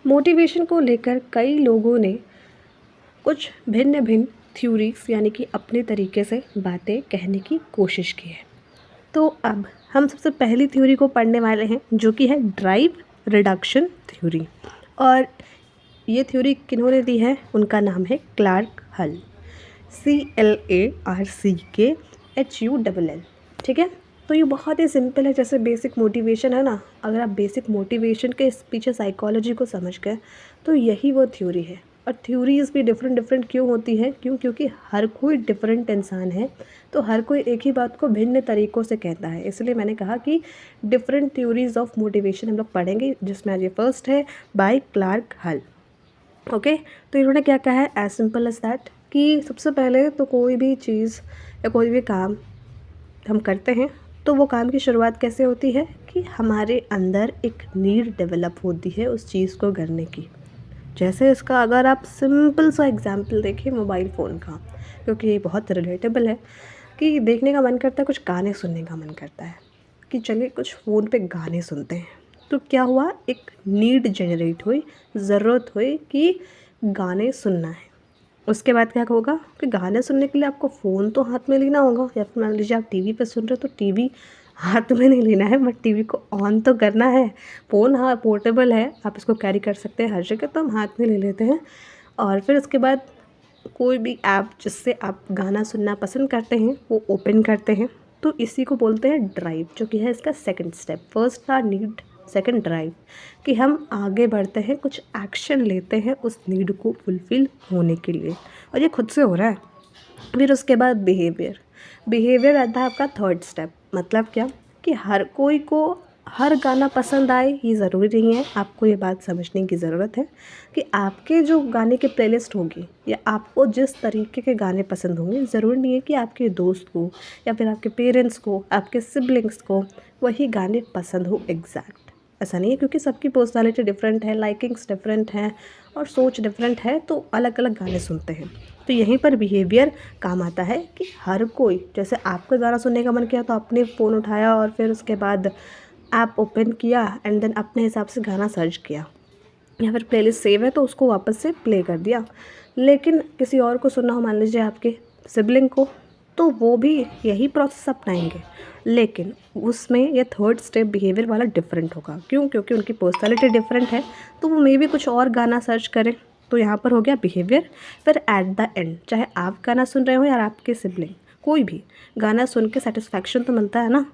Motivation को लेकर कई लोगों ने कुछ भिन्न भिन्न थ्योरीज यानी कि अपने तरीके से बातें कहने की कोशिश की है। तो अब हम सबसे पहली थ्योरी को पढ़ने वाले हैं जो कि है ड्राइव रिडक्शन थ्योरी। और ये थ्योरी किन्होंने दी है, उनका नाम है क्लार्क हल, CLARKHULL। ठीक है, तो ये बहुत ही सिंपल है। जैसे बेसिक मोटिवेशन है ना, अगर आप बेसिक मोटिवेशन के इस पीछे साइकोलॉजी को समझ गए तो यही वो थ्योरी है। और थ्योरीज भी डिफरेंट डिफरेंट क्यों होती है, क्योंकि हर कोई डिफरेंट इंसान है, तो हर कोई एक ही बात को भिन्न तरीक़ों से कहता है। इसलिए मैंने कहा कि डिफरेंट थ्योरीज ऑफ मोटिवेशन हम लोग पढ़ेंगे, जिसमें आज ये फर्स्ट है बाय क्लार्क हल। ओके, तो इन्होंने क्या कहा है, एज सिंपल एज दैट, कि सबसे पहले तो कोई भी चीज़ या कोई भी काम हम करते हैं तो वो काम की शुरुआत कैसे होती है कि हमारे अंदर एक नीड डेवलप होती है उस चीज़ को करने की। जैसे इसका अगर आप सिंपल सा एग्जांपल देखें मोबाइल फ़ोन का, क्योंकि ये बहुत रिलेटेबल है, कि देखने का मन करता है, कुछ गाने सुनने का मन करता है कि चलिए कुछ फ़ोन पे गाने सुनते हैं। तो क्या हुआ, एक नीड जनरेट हुई, ज़रूरत हुई कि गाने सुनना है। उसके बाद क्या होगा कि गाने सुनने के लिए आपको फ़ोन तो हाथ में लेना होगा, या फिर मान लीजिए आप टीवी पे सुन रहे हो तो टीवी हाथ में नहीं लेना है, बट टीवी को ऑन तो करना है। फ़ोन हाँ पोर्टेबल है, आप इसको कैरी कर सकते हैं हर जगह, तो हम हाथ में ले लेते हैं। और फिर उसके बाद कोई भी ऐप जिससे आप गाना सुनना पसंद करते हैं वो ओपन करते हैं। तो इसी को बोलते हैं ड्राइव, जो कि है इसका सेकंड स्टेप। फर्स्ट था नीड, सेकंड ड्राइव, कि हम आगे बढ़ते हैं, कुछ एक्शन लेते हैं उस नीड को फुलफ़िल होने के लिए, और ये खुद से हो रहा है। फिर उसके बाद बिहेवियर, बिहेवियर आता है आपका थर्ड स्टेप। मतलब क्या कि हर कोई को हर गाना पसंद आए ये ज़रूरी नहीं है। आपको ये बात समझने की ज़रूरत है कि आपके जो गाने की प्लेलिस्ट होगी या आपको जिस तरीके के गाने पसंद होंगे, ज़रूरी नहीं है कि आपके दोस्त को या फिर आपके पेरेंट्स को, आपके सिबलिंग्स को वही गाने पसंद हो एग्जैक्ट। ऐसा नहीं है, क्योंकि सबकी पर्सनालिटी डिफरेंट है, लाइकिंग्स डिफरेंट हैं और सोच डिफरेंट है, तो अलग अलग गाने सुनते हैं। तो यहीं पर बिहेवियर काम आता है कि हर कोई, जैसे आपका गाना सुनने का मन किया तो आपने फ़ोन उठाया और फिर उसके बाद ऐप ओपन किया एंड देन अपने हिसाब से गाना सर्च किया, या फिर प्लेलिस्ट सेव है तो उसको वापस से प्ले कर दिया। लेकिन किसी और को सुनना हो, मान लीजिए आपके सिबलिंग को, तो वो भी यही प्रोसेस अपनाएंगे, लेकिन उसमें ये थर्ड स्टेप बिहेवियर वाला डिफरेंट होगा। क्यों? क्योंकि उनकी पर्सनालिटी डिफरेंट है, तो वो मे भी कुछ और गाना सर्च करें। तो यहाँ पर हो गया बिहेवियर। फिर एट द एंड, चाहे आप गाना सुन रहे हो या आपके सिबलिंग, कोई भी गाना सुन के सेटिस्फैक्शन तो मिलता है ना,